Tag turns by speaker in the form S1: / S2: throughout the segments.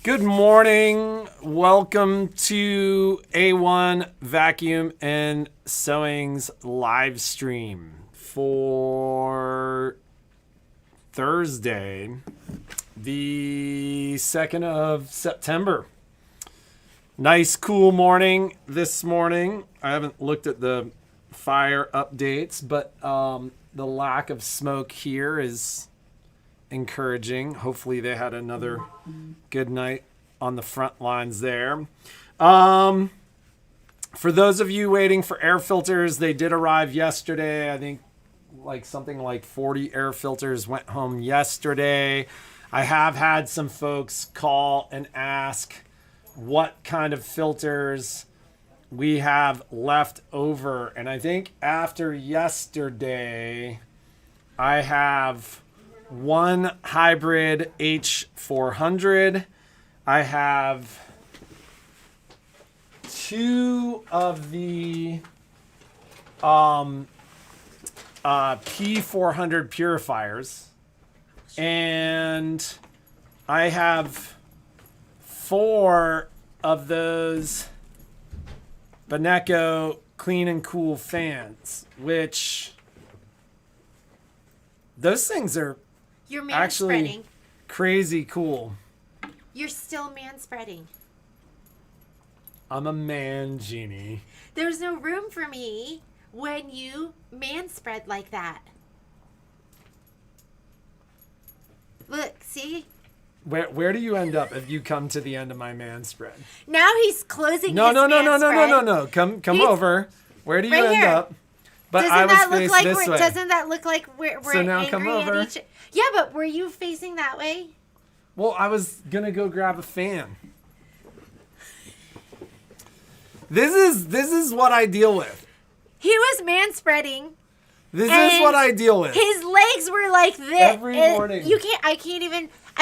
S1: Good morning. Welcome to A1 Vacuum and Sewing's live stream for Thursday, the 2nd of September. Nice, cool morning this morning. I haven't looked at the fire updates, but the lack of smoke here is encouraging. Hopefully they had another good night on the front lines there. For those of you waiting for air filters, they did arrive yesterday. I think something like 40 air filters went home yesterday. I have had some folks call and ask what kind of filters we have left over. And I think after yesterday, I have one hybrid H400. I have two of the P400 purifiers, and I have four of those Manscape CleanCool fans, which those things are
S2: You're
S1: actually
S2: man-spreading.
S1: crazy cool.
S2: You're still man-spreading.
S1: I'm a man, Jeannie.
S2: There's no room for me when you man-spread like that. Look, see?
S1: Where do you end up if you come to the end of my man spread?
S2: Now he's closing
S1: No.
S2: his man spread.
S1: Come over. Where do you
S2: Right
S1: end
S2: here.
S1: up? But
S2: Doesn't
S1: I was
S2: that look
S1: faced
S2: like
S1: this way.
S2: Doesn't that look like we're
S1: So now
S2: angry
S1: come over.
S2: at each? Yeah, but were you facing that way?
S1: Well, I was gonna go grab a fan. This is what I deal with.
S2: He was man-spreading.
S1: This is what I deal with.
S2: His legs were like this.
S1: Every morning.
S2: I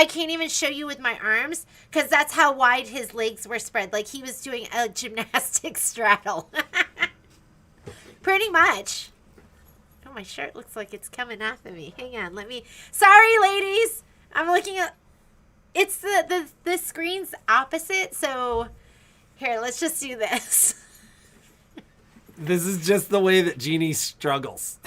S2: can't even show you with my arms because that's how wide his legs were spread. Like he was doing a gymnastic straddle. Pretty much. Oh, my shirt looks like it's coming off of me. Hang on, sorry, ladies. I'm looking at. It's the screen's opposite. So here, let's just do this.
S1: This is just the way that Jeannie struggles.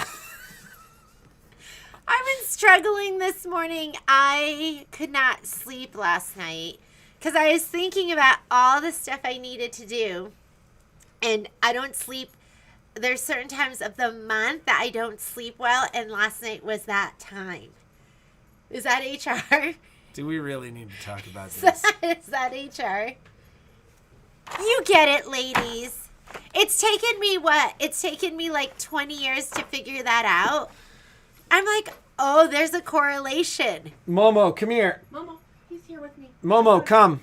S2: I've been struggling this morning. I could not sleep last night because I was thinking about all the stuff I needed to do. And I don't sleep. There's certain times of the month that I don't sleep well. And last night was that time. Is that HR?
S1: Do we really need to talk about this?
S2: Is that HR? You get it, ladies. It's taken me It's taken me like 20 years to figure that out. I'm like, oh, there's a correlation.
S1: Momo, come here.
S2: Momo, he's here with me.
S1: Momo, come.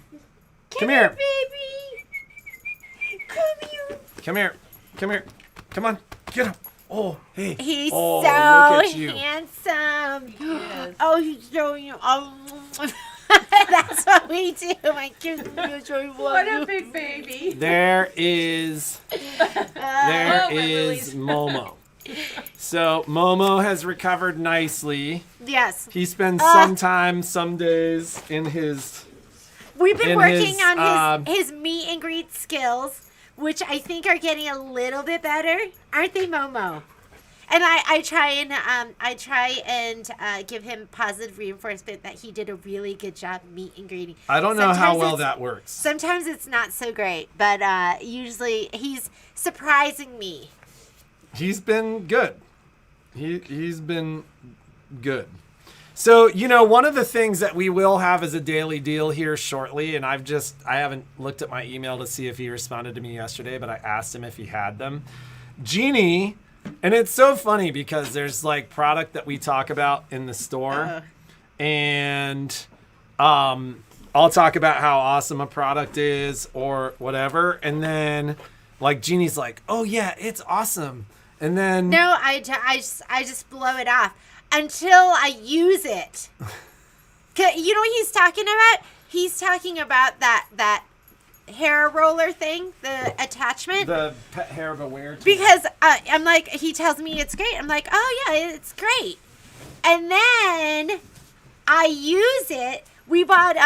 S1: Come here.
S2: Baby. Come here.
S1: Come here. Come here. Come on. Get up. Oh, hey.
S2: He's
S1: oh,
S2: so
S1: look at you.
S2: handsome.
S3: Yes.
S2: Oh, he's showing you. Oh. That's what we do. My kids
S3: What a big baby.
S1: There is Momo. So Momo has recovered nicely.
S2: Yes.
S1: He spends some time, some days in his.
S2: We've been
S1: in
S2: working
S1: his,
S2: on his meet and greet skills, which I think are getting a little bit better, aren't they, Momo? And I try and give him positive reinforcement that he did a really good job meet and greeting.
S1: I don't know how well that works.
S2: Sometimes it's not so great, but usually he's surprising me.
S1: He's been good. He's been good. So, one of the things that we will have as a daily deal here shortly, and I haven't looked at my email to see if he responded to me yesterday, but I asked him if he had them. Jeannie, and it's so funny because there's product that we talk about in the store, and I'll talk about how awesome a product is or whatever, and then Jeannie's like, oh yeah, it's awesome. And then
S2: No, I just blow it off until I use it. You know what he's talking about? He's talking about that hair roller thing, the attachment.
S1: The pet hair of aware tool.
S2: Because I'm like, he tells me it's great. I'm like, oh yeah, it's great. And then I use it. We bought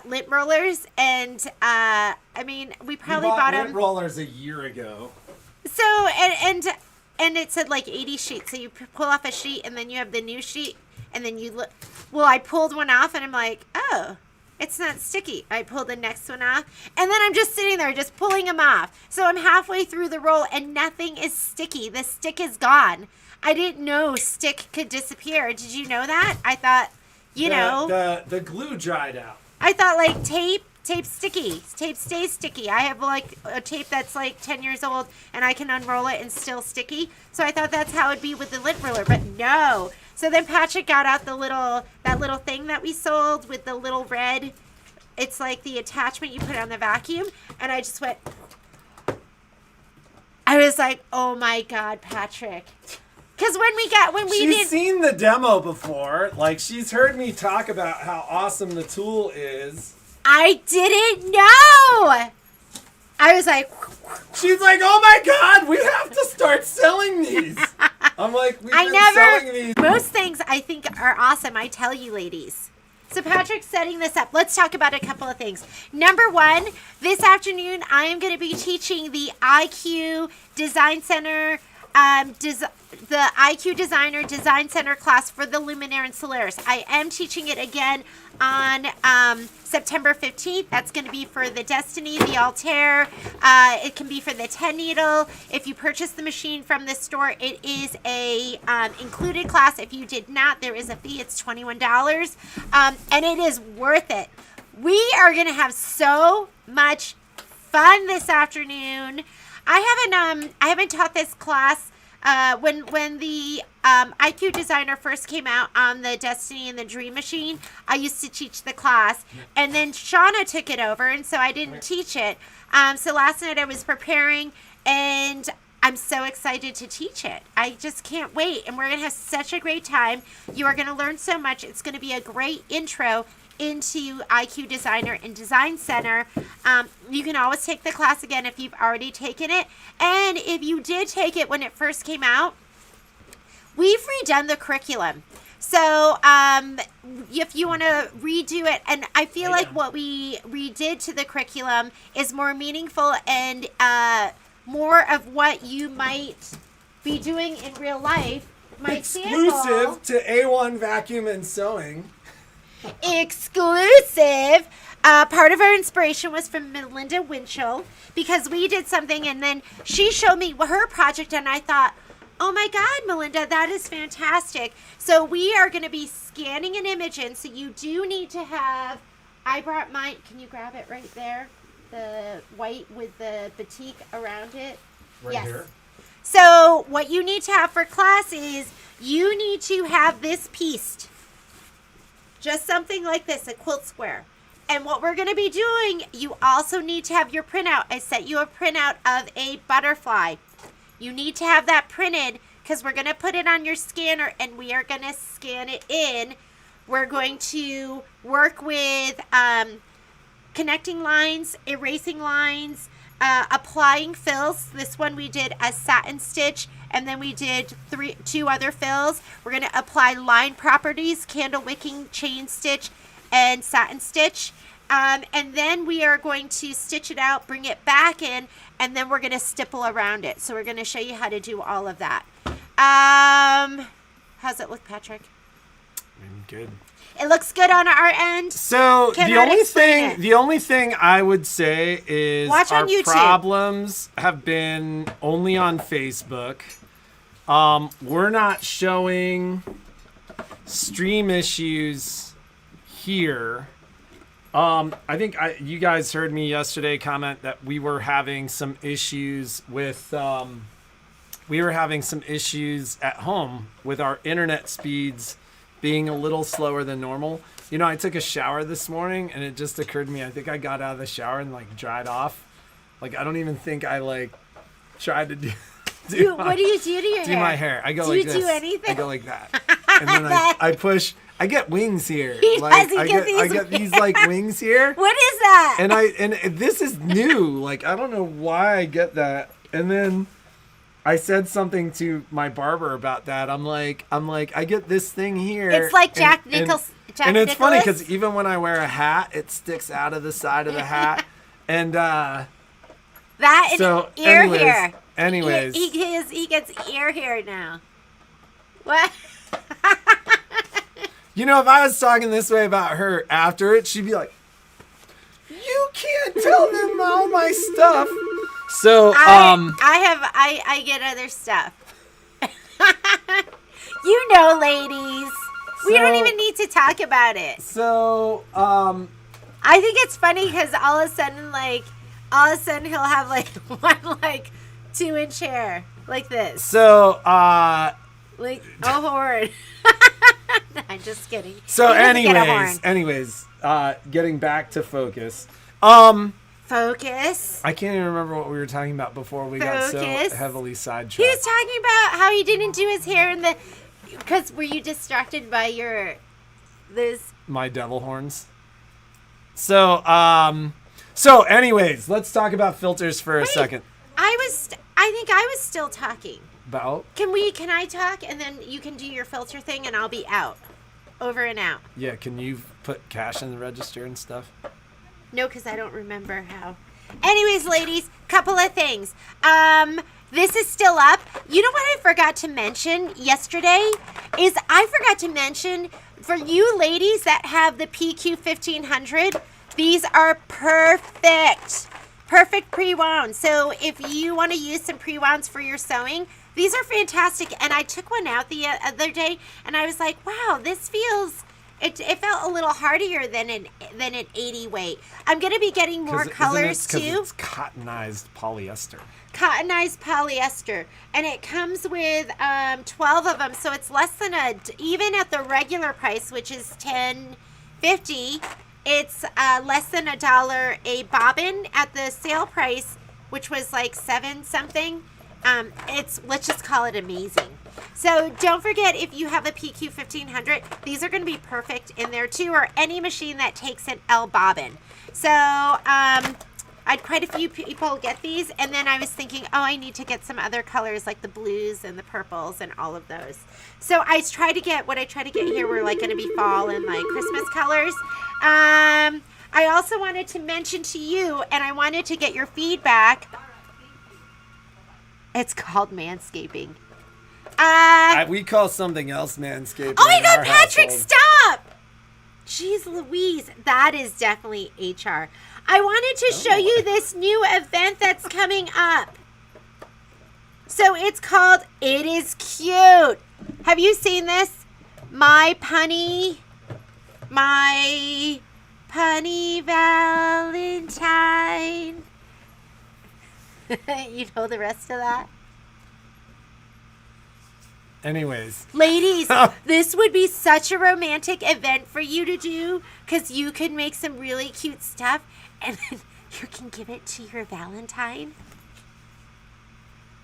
S2: lint rollers, and we probably bought them.
S1: lint rollers a year ago.
S2: So and it said like 80 sheets. So you pull off a sheet, and then you have the new sheet, and then you look. Well, I pulled one off, and I'm like, oh, it's not sticky. I pulled the next one off, and then I'm just sitting there just pulling them off. So I'm halfway through the roll, and nothing is sticky. The stick is gone. I didn't know stick could disappear. Did you know that? I thought,
S1: the glue dried out.
S2: I thought like tape sticky. Tape stays sticky. I have like a tape that's like 10 years old, and I can unroll it and still sticky. So I thought that's how it'd be with the lint roller, but no. So then Patrick got out that little thing that we sold with the little red. It's like the attachment you put on the vacuum, and I just went. I was like, oh my God, Patrick. Because
S1: She's seen the demo before. Like, she's heard me talk about how awesome the tool is.
S2: I didn't know. I was like.
S1: She's like, oh my God, we have to start selling these. I'm like, we've been selling these.
S2: Most things I think are awesome, I tell you ladies. So Patrick's setting this up. Let's talk about a couple of things. Number one, this afternoon I am going to be teaching the IQ Design Center the IQ Designer Design Center class for the Luminaire and Solaris. I am teaching it again on September 15th. That's going to be for the Destiny, the Altair. It can be for the 10 needle. If you purchase the machine from the store, it is a included class. If you did not, there is a fee. It's $21, and it is worth it. We are going to have so much fun this afternoon. I haven't taught this class. When the IQ Designer first came out on the Destiny and the Dream Machine, I used to teach the class, and then Shauna took it over, and so I didn't teach it. So last night I was preparing, and I'm so excited to teach it. I just can't wait, and we're going to have such a great time. You are going to learn so much. It's going to be a great intro into IQ Designer and Design Center. You can always take the class again if you've already taken it. And if you did take it when it first came out, we've redone the curriculum. So if you want to redo it, and I feel like what we redid to the curriculum is more meaningful and more of what you might be doing in real life.
S1: Exclusive to A1 Vacuum and Sewing.
S2: Exclusive. Part of our inspiration was from Melinda Winchell, because we did something and then she showed me her project, and I thought, oh my God, Melinda, that is fantastic. So we are going to be scanning an image in. So you do need to have, I brought mine. Can you grab it right there? The white with the batik around it.
S1: Right here.
S2: So what you need to have for class is you need to have this pieced. Just something like this, a quilt square. And what we're going to be doing, you also need to have your printout. I sent you a printout of a butterfly. You need to have that printed because we're going to put it on your scanner and we are going to scan it in. We're going to work with connecting lines, erasing lines, applying fills. This one we did a satin stitch, and then we did two other fills. We're going to apply line properties, candle wicking, chain stitch, and satin stitch. And then we are going to stitch it out, bring it back in, and then we're going to stipple around it. So we're going to show you how to do all of that. How's it look, Patrick?
S1: Good.
S2: It looks good on our end.
S1: So the only thing I would say is
S2: watch on
S1: our
S2: YouTube.
S1: Problems have been only on Facebook. We're not showing stream issues here. I think you guys heard me yesterday comment that we were having some issues with at home with our internet speeds being a little slower than normal. You know, I took a shower this morning and it just occurred to me, I think I got out of the shower and like dried off. Like, I don't even think I like tried to
S2: what do you do to your hair?
S1: Do my hair. I go
S2: do
S1: like
S2: you
S1: this.
S2: Do anything?
S1: I go like that. And then I push. I get wings here.
S2: He
S1: like,
S2: does.
S1: I get these like wings here.
S2: What is that?
S1: And this is new. Like, I don't know why I get that. And then I said something to my barber about that. I'm like, I get this thing here.
S2: It's like Jack Nicholson. Jack
S1: and it's funny
S2: Nicklaus?
S1: because even when I wear a hat, it sticks out of the side of the hat. And
S2: that and
S1: so
S2: ear hair.
S1: Anyways.
S2: He gets ear hair now. What?
S1: You know, if I was talking this way about her after it, she'd be like, you can't tell them all my stuff. So,
S2: I get other stuff. You know, ladies. We don't even need to talk about it.
S1: So,
S2: I think it's funny because all of a sudden he'll have like one like 2-inch hair like this.
S1: So,
S2: like horn. I'm just kidding.
S1: So, anyways, getting back to focus.
S2: Focus.
S1: I can't even remember what we were talking about before we got so heavily sidetracked.
S2: He was talking about how he didn't do his hair in the. Because were you distracted by my
S1: devil horns? So, anyways, let's talk about filters for a second.
S2: I think I was still talking.
S1: About?
S2: Can I talk and then you can do your filter thing and I'll be out. Over and out.
S1: Yeah, can you put cash in the register and stuff?
S2: No, because I don't remember how. Anyways, ladies, couple of things. This is still up. You know what I forgot to mention yesterday? I forgot to mention for you ladies that have the PQ 1500, these are perfect. Perfect pre-wound. So if you want to use some pre-wounds for your sewing, these are fantastic. And I took one out the other day and I was like, wow, this feels... It felt a little hardier than an 80 weight. I'm going to be getting more colors too.
S1: Because it's cottonized polyester.
S2: Cottonized polyester. And it comes with 12 of them. So it's less than even at the regular price, which is $10.50, it's less than $1 a bobbin. At the sale price, which was like $7 something, let's just call it amazing. So don't forget, if you have a PQ 1500, these are going to be perfect in there too, or any machine that takes an L bobbin. So I had quite a few people get these, and then I was thinking, oh, I need to get some other colors like the blues and the purples and all of those. So I try to get here were like going to be fall and like Christmas colors. I also wanted to mention to you, and I wanted to get your feedback. It's called manscaping.
S1: We call something else manscaping.
S2: Oh my God, Patrick, stop! Jeez Louise, that is definitely HR. I wanted to show you this new event that's coming up. So it's called It Is Cute. Have you seen this? My punny Valentine. You know the rest of that?
S1: Anyways.
S2: Ladies, this would be such a romantic event for you to do because you could make some really cute stuff and then you can give it to your Valentine.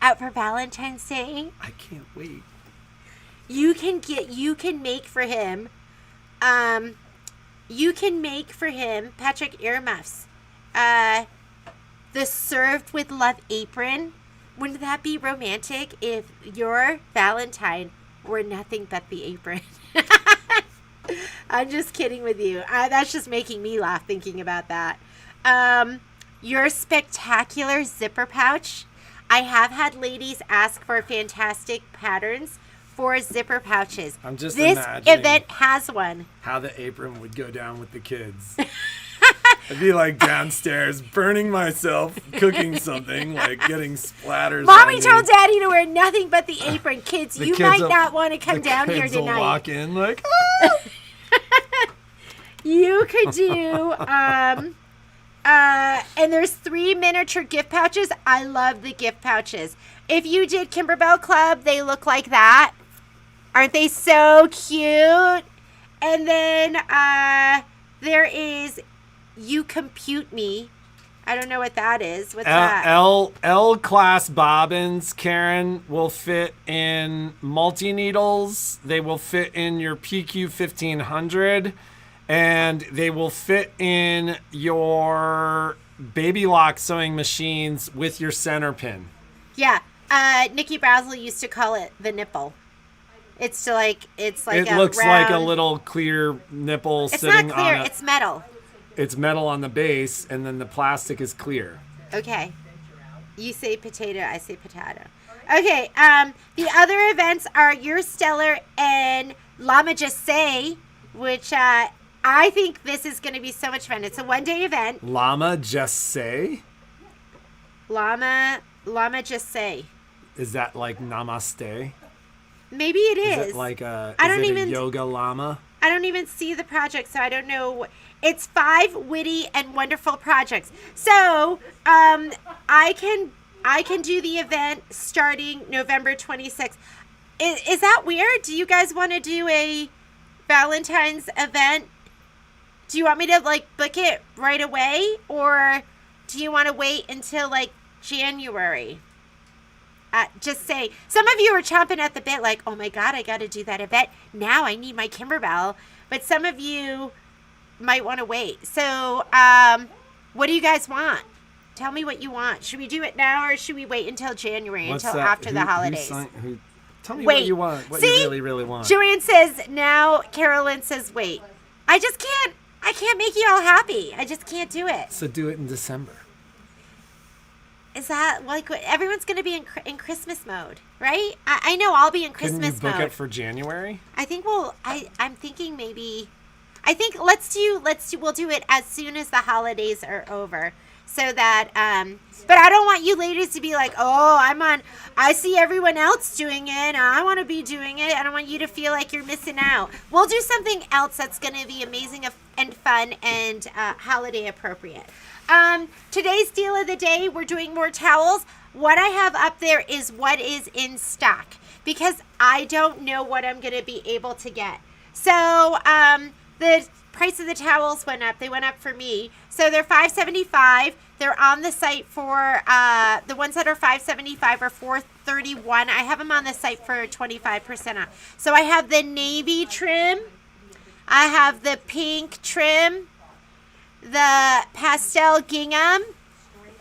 S2: Out for Valentine's Day.
S1: I can't wait.
S2: You can make for him Patrick earmuffs. The Served with Love apron. Wouldn't that be romantic if your Valentine were nothing but the apron? I'm just kidding with you. That's just making me laugh thinking about that. Your spectacular zipper pouch. I have had ladies ask for fantastic patterns for zipper pouches.
S1: I'm just
S2: this
S1: imagining
S2: event has one.
S1: How the apron would go down with the kids. I'd be like downstairs burning myself, cooking something, like getting splatters.
S2: Mommy told Daddy to wear nothing but the apron. Kids, you might
S1: will,
S2: not want to come down here
S1: kids will
S2: tonight.
S1: Walk in like,
S2: You could do, and there's 3 miniature gift pouches. I love the gift pouches. If you did Kimberbell Club, they look like that. Aren't they so cute? And then there is You Compute Me. I don't know what that is. What's that?
S1: L class bobbins, Karen, will fit in multi-needles. They will fit in your PQ 1500. And they will fit in your baby lock sewing machines with your center pin.
S2: Yeah. Nikki Brazel used to call it the nipple. It's like
S1: It
S2: a
S1: looks
S2: round,
S1: like a little clear nipple
S2: It's
S1: sitting
S2: not clear.
S1: on
S2: It's metal.
S1: It's metal on the base, and then the plastic is clear.
S2: Okay. You say potato, I say potato. Okay, the other events are Your Stellar and Llama Just Say, which I think this is going to be so much fun. It's a one-day event.
S1: Llama Just Say?
S2: Llama Just Say.
S1: Is that like namaste?
S2: Maybe it is.
S1: Is it like a,
S2: I don't
S1: is it
S2: even,
S1: a yoga llama?
S2: I don't even see the project, so I don't know. It's 5 witty and wonderful projects. So I can do the event starting November 26th. Is that weird? Do you guys want to do a Valentine's event? Do you want me to like book it right away, or do you want to wait until like January? Just say, some of you are chomping at the bit like, oh my God, I got to do that event. Now I need my Kimberbell. But some of you might want to wait. So what do you guys want? Tell me what you want. Should we do it now, or should we wait until January,
S1: What's
S2: until
S1: that?
S2: after the holidays?
S1: Tell me
S2: Wait.
S1: what you want. What
S2: See?
S1: you really, really want.
S2: Joanne says now. Carolyn says wait. I just can't. I can't make you all happy. I just can't do it.
S1: So do it in December.
S2: Is that like everyone's going to be in Christmas mode, right? I know I'll be in Christmas
S1: Couldn't you book
S2: mode.
S1: it for January?
S2: I think I'm thinking maybe. I think we'll do it as soon as the holidays are over, so that but I don't want you ladies to be like, oh, I see everyone else doing it, and I want to be doing it. I don't want you to feel like you're missing out. We'll do something else that's going to be amazing and fun and holiday appropriate. Today's deal of the day, we're doing more towels. What I have up there is what is in stock, because I don't know what I'm going to be able to get. So the price of the towels went up. They went up for me. So they're $5.75. They're on the site for, the ones that are $5.75 are $4.31. I have them on the site for 25% off. So I have the navy trim. I have the pink trim. The pastel gingham,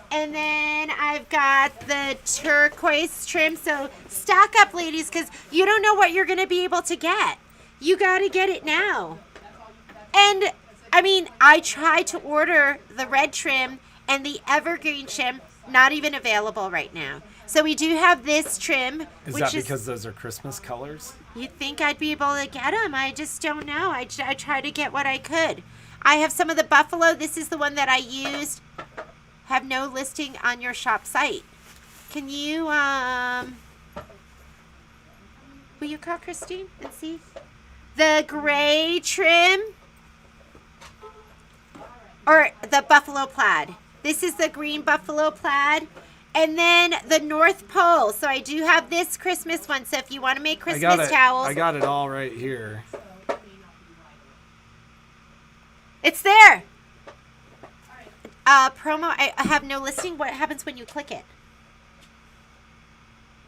S2: and then I've got the turquoise trim. So stock up, ladies, because you don't know what you're going to be able to get. You got to get it now. And I mean, I tried to order the red trim and the evergreen trim, not even available right now. So we do have this trim.
S1: Is that because those are Christmas colors?
S2: You'd think I'd be able to get them. I just don't know. I tried to get what I could. I have some of the buffalo. This is the one that I used. Have no listing on your shop site. Can you, will you call Christine and see? The gray trim. Or the buffalo plaid. This is the green buffalo plaid. And then the North Pole. So I do have this Christmas one. So if you want to make Christmas towels.
S1: I got it all right here.
S2: It's there. Promo, I have no listing. What happens when you click it?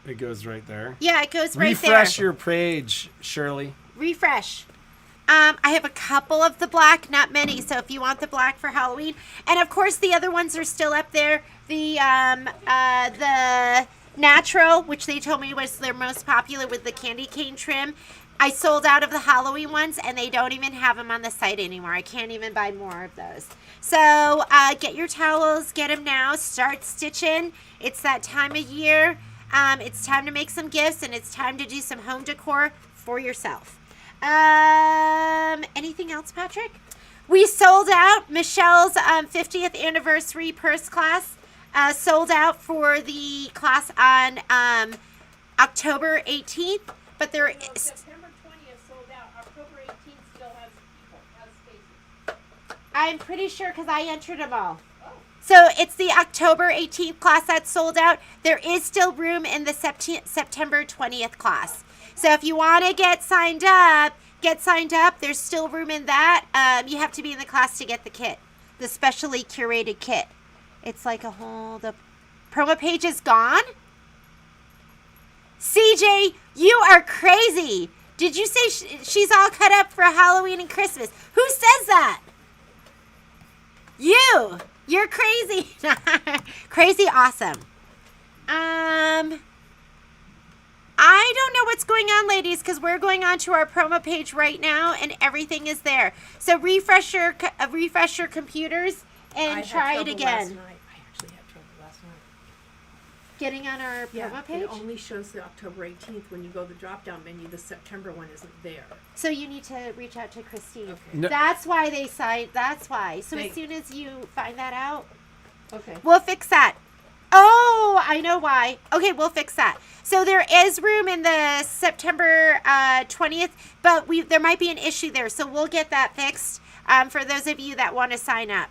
S1: It goes right there.
S2: Yeah, it goes right there.
S1: Refresh your page, Shirley.
S2: Refresh. I have a couple of the black, not many. So if you want the black for Halloween, and of course the other ones are still up there. The natural, which they told me was their most popular, with the candy cane trim. I sold out of the Halloween ones, and they don't even have them on the site anymore. I can't even buy more of those. So get your towels, get them now, start stitching. It's that time of year. It's time to make some gifts, and it's time to do some home decor for yourself. Anything else, Patrick? We sold out Michelle's 50th anniversary purse class. Sold out for the class on October 18th, but there is...
S3: September 20th sold out. October 18th still has spaces.
S2: I'm pretty sure because I entered them all. So it's the October 18th class that's sold out. There is still room in the September 20th class. So if you want to get signed up. There's still room in that. You have to be in the class to get the kit, the specially curated kit. It's like the promo page is gone. CJ, you are crazy. Did you say she's all cut up for Halloween and Christmas? Who says that? You're crazy. Crazy awesome. I I don't know what's going on, ladies, because we're going on to our promo page right now, and everything is there. So refresh your computers and try it again.
S3: I actually had trouble last night.
S2: Getting on our promo page?
S3: It only shows the October 18th. When you go to the drop-down menu, the September one isn't there.
S2: So you need to reach out to Christine.
S3: Okay.
S1: No.
S2: That's why they signed. That's why. So as
S3: Thanks.
S2: soon as you find that out,
S3: Okay.
S2: we'll fix that. Oh, I know why. Okay, we'll fix that. So there is room in the September 20th, but there might be an issue there. So we'll get that fixed for those of you that want to sign up.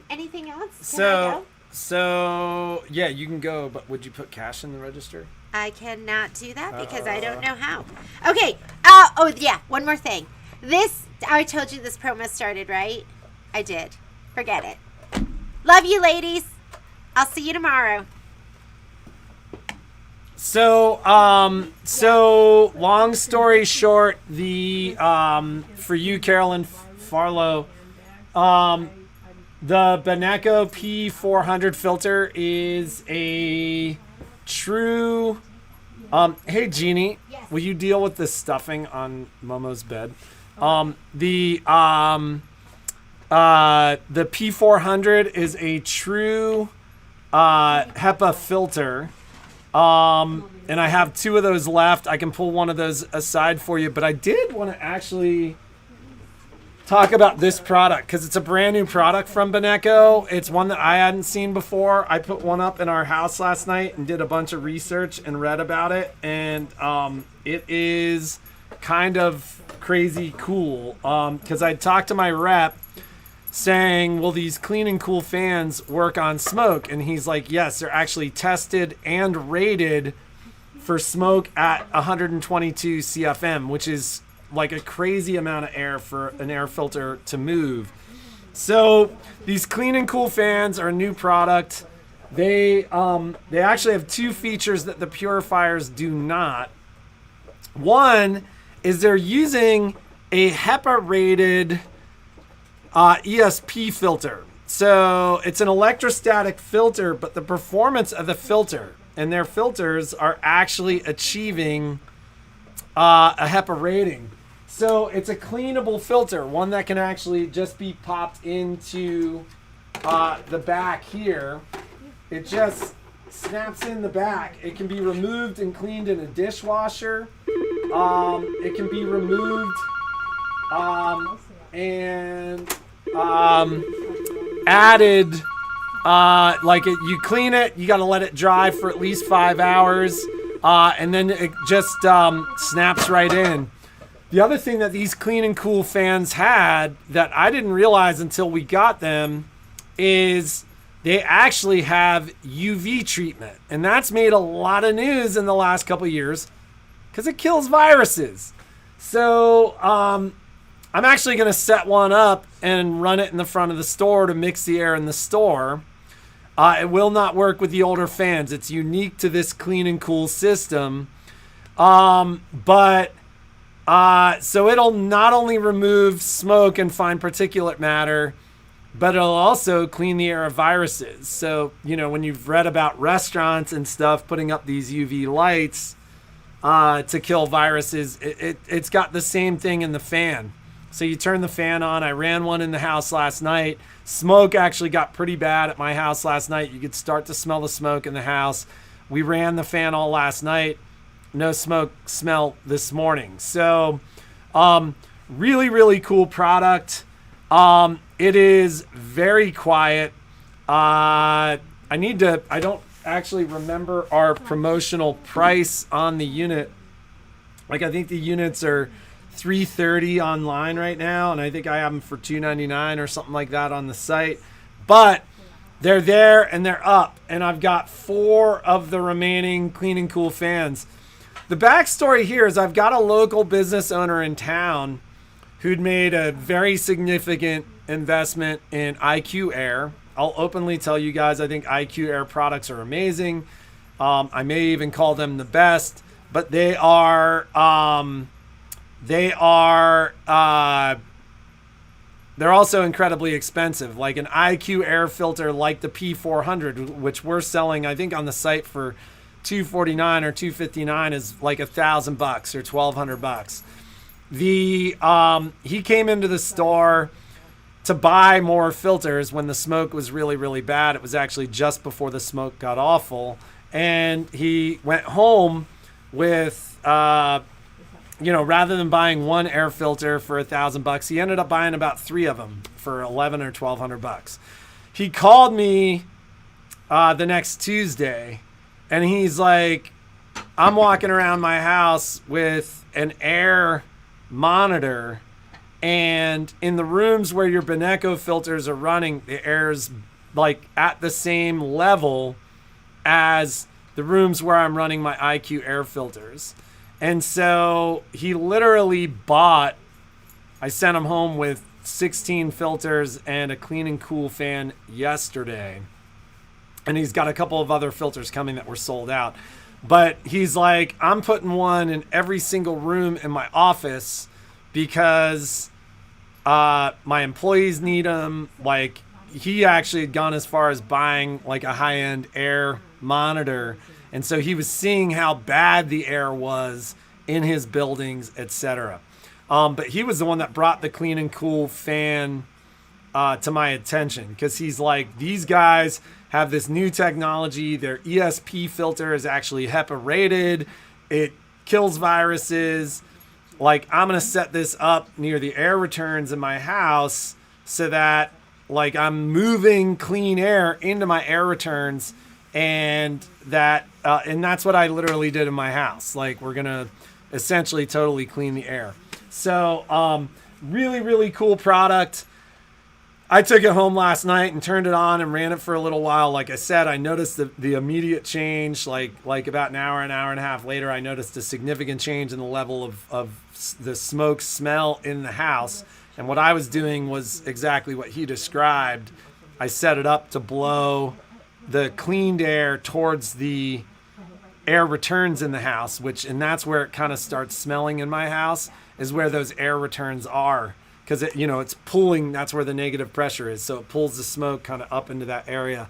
S2: Anything else? Can I go?
S1: So yeah, you can go, but would you put cash in the register?
S2: I cannot do that because I don't know how. Okay. Oh, yeah. One more thing. I told you this promo started, right? I did. Forget it. Love you, ladies. I'll see you tomorrow.
S1: So, long story short, for you, Carolyn Farlow, the Beneco P400 filter is a true. Hey, Jeannie,
S2: Yes.
S1: will you deal with the stuffing on Momo's bed? The P400 is a true HEPA filter. And I have 2 of those left. I can pull one of those aside for you, but I did want to actually talk about this product because it's a brand new product from Beneco. It's one that I hadn't seen before. I put one up in our house last night and did a bunch of research and read about it, and it is kind of crazy cool because I talked to my rep saying, will these CleanCool fans work on smoke? And he's like, yes, they're actually tested and rated for smoke at 122 CFM, which is like a crazy amount of air for an air filter to move. So these CleanCool fans are a new product. They actually have 2 features that the purifiers do not. One is they're using a HEPA rated ESP filter. So it's an electrostatic filter, but the performance of the filter and their filters are actually achieving a HEPA rating. So it's a cleanable filter, one that can actually just be popped into the back here. It just snaps in the back. It can be removed and cleaned in a dishwasher. It can be removed and added, you clean it, you got to let it dry for at least 5 hours, and then it just snaps right in. The other thing that these CleanCool fans had that I didn't realize until we got them is they actually have UV treatment, and that's made a lot of news in the last couple of years because it kills viruses. So I'm actually going to set one up and run it in the front of the store to mix the air in the store. It will not work with the older fans. It's unique to this CleanCool system. So it'll not only remove smoke and fine particulate matter, but it'll also clean the air of viruses. So, when you've read about restaurants and stuff putting up these UV lights to kill viruses, it's got the same thing in the fan. So you turn the fan on. I ran one in the house last night. Smoke actually got pretty bad at my house last night. You could start to smell the smoke in the house. We ran the fan all last night. No smoke smell this morning. So really, really cool product. It is very quiet. I don't actually remember our promotional price on the unit. I think the units are $330 online right now, and I think I have them for $299 or something like that on the site. But they're there and they're up, and I've got 4 of the remaining CleanCool fans. The backstory here is I've got a local business owner in town who'd made a very significant investment in IQ Air. I'll openly tell you guys I think IQ Air products are amazing. I may even call them the best, but they're also incredibly expensive. Like an IQ Air filter like the P400, which we're selling I think on the site for $249 or $259 is like $1,000 or $1,200. He came into the store to buy more filters when the smoke was really, really bad. It was actually just before the smoke got awful. And he went home with, rather than buying one air filter for $1,000, he ended up buying about 3 of them for $1,100 or $1,200. He called me the next Tuesday, and he's like, I'm walking around my house with an air monitor, and in the rooms where your Beneco filters are running, the air's like at the same level as the rooms where I'm running my IQ air filters. And so he literally I sent him home with 16 filters and a CleanCool Fan yesterday. And he's got a couple of other filters coming that were sold out. But he's like, I'm putting one in every single room in my office because my employees need them. Like, he actually had gone as far as buying like a high-end air monitor. And so he was seeing how bad the air was in his buildings, etc. But he was the one that brought the CleanCool Fan to my attention, because he's like, these guys have this new technology. Their ESP filter is actually HEPA rated. It kills viruses. Like, I'm going to set this up near the air returns in my house so that like I'm moving clean air into my air returns, and that's what I literally did in my house. Like, we're going to essentially totally clean the air. So, really, really cool product. I took it home last night and turned it on and ran it for a little while. Like I said, I noticed the immediate change. Like about an hour and a half later, I noticed a significant change in the level of the smoke smell in the house. And what I was doing was exactly what he described. I set it up to blow the cleaned air towards the air returns in the house, and that's where it kind of starts smelling in my house, is where those air returns are. Because it's pulling, that's where the negative pressure is. So it pulls the smoke kind of up into that area.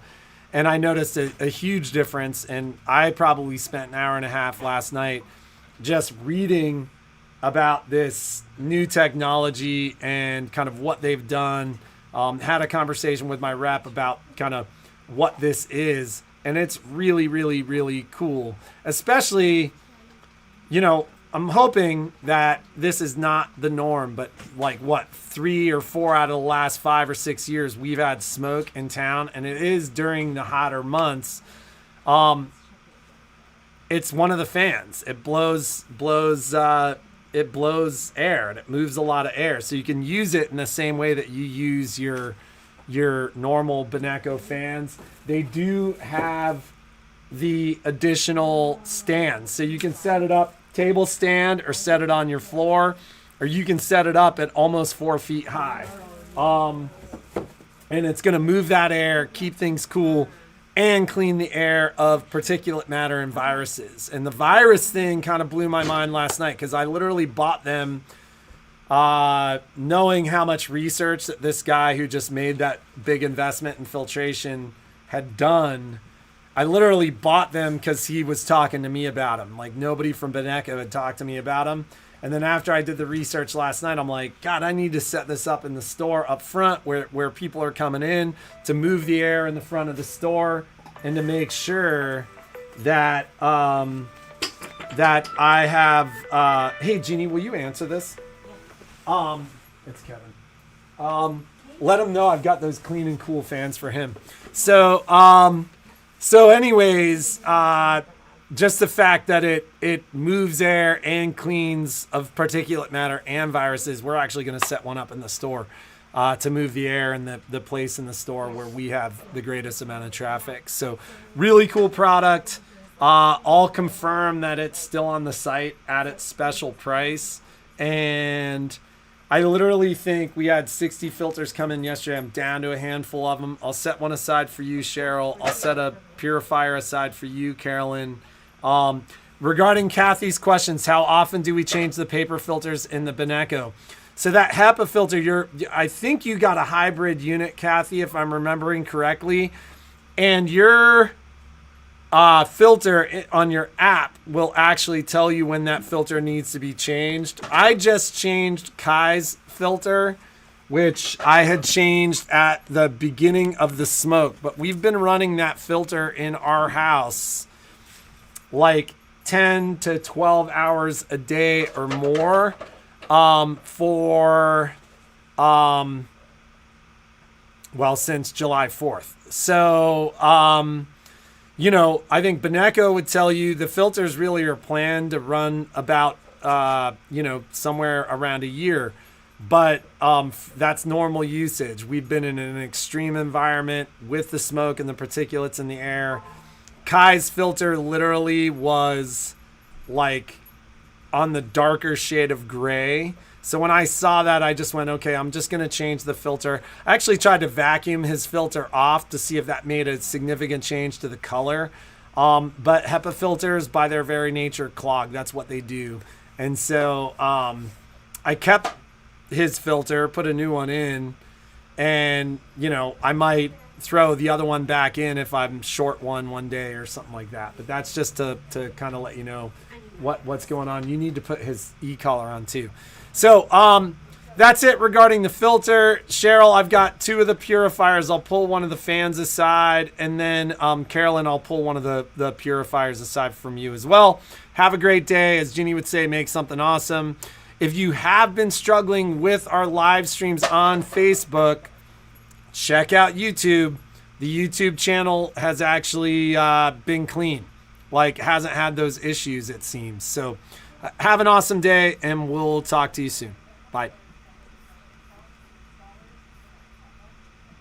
S1: And I noticed a huge difference. And I probably spent an hour and a half last night just reading about this new technology and kind of what they've done. Had a conversation with my rep about kind of what this is. And it's really, really, really cool. Especially, I'm hoping that this is not the norm, but like 3 or 4 out of the last 5 or 6 years, we've had smoke in town, and it is during the hotter months. It's one of the fans. It blows air, and it moves a lot of air. So you can use it in the same way that you use your normal Beneco fans. They do have the additional stands, so you can set it up table stand or set it on your floor, or you can set it up at almost 4 feet high. And it's going to move that air, keep things cool, and clean the air of particulate matter and viruses. And the virus thing kind of blew my mind last night, because I literally bought them knowing how much research that this guy who just made that big investment in filtration had done. I literally bought them because he was talking to me about them. Like, nobody from Beneco had talked to me about them. And then after I did the research last night, I'm like, God, I need to set this up in the store up front where people are coming in, to move the air in the front of the store, and to make sure that that I have. Hey, Jeannie, will you answer this? It's Kevin. Let him know I've got those CleanCool fans for him. So anyways, just the fact that it moves air and cleans of particulate matter and viruses. We're actually going to set one up in the store to move the air in the place in the store where we have the greatest amount of traffic. So really cool product. I'll confirm that it's still on the site at its special price. And I literally think we had 60 filters come in yesterday. I'm down to a handful of them. I'll set one aside for you, Cheryl. I'll set a purifier aside for you, Carolyn. Regarding Kathy's questions, how often do we change the paper filters in the Beneco? So that HEPA filter, I think you got a hybrid unit, Kathy, if I'm remembering correctly. And your filter on your app will actually tell you when that filter needs to be changed. I just changed Kai's filter, which I had changed at the beginning of the smoke, but we've been running that filter in our house like 10 to 12 hours a day or more since July 4th. So, I think Beneco would tell you the filters really are planned to run about, somewhere around a year. But that's normal usage. We've been in an extreme environment with the smoke and the particulates in the air. Kai's filter literally was like on the darker shade of gray. So when I saw that, I just went, okay, I'm just going to change the filter. I actually tried to vacuum his filter off to see if that made a significant change to the color. But HEPA filters, by their very nature, clog. That's what they do. And so I kept his filter, put a new one in, and, I might throw the other one back in if I'm short one day or something like that. But that's just to kind of let you know what's going on. You need to put his e-collar on too. So that's it regarding the filter. Cheryl, I've got 2 of the purifiers. I'll pull one of the fans aside, and then Carolyn, I'll pull one of the purifiers aside from you as well. Have a great day. As Ginny would say, make something awesome. If you have been struggling with our live streams on Facebook, check out YouTube. The YouTube channel has actually been clean. Hasn't had those issues, it seems. So have an awesome day, and we'll talk to you soon. Bye.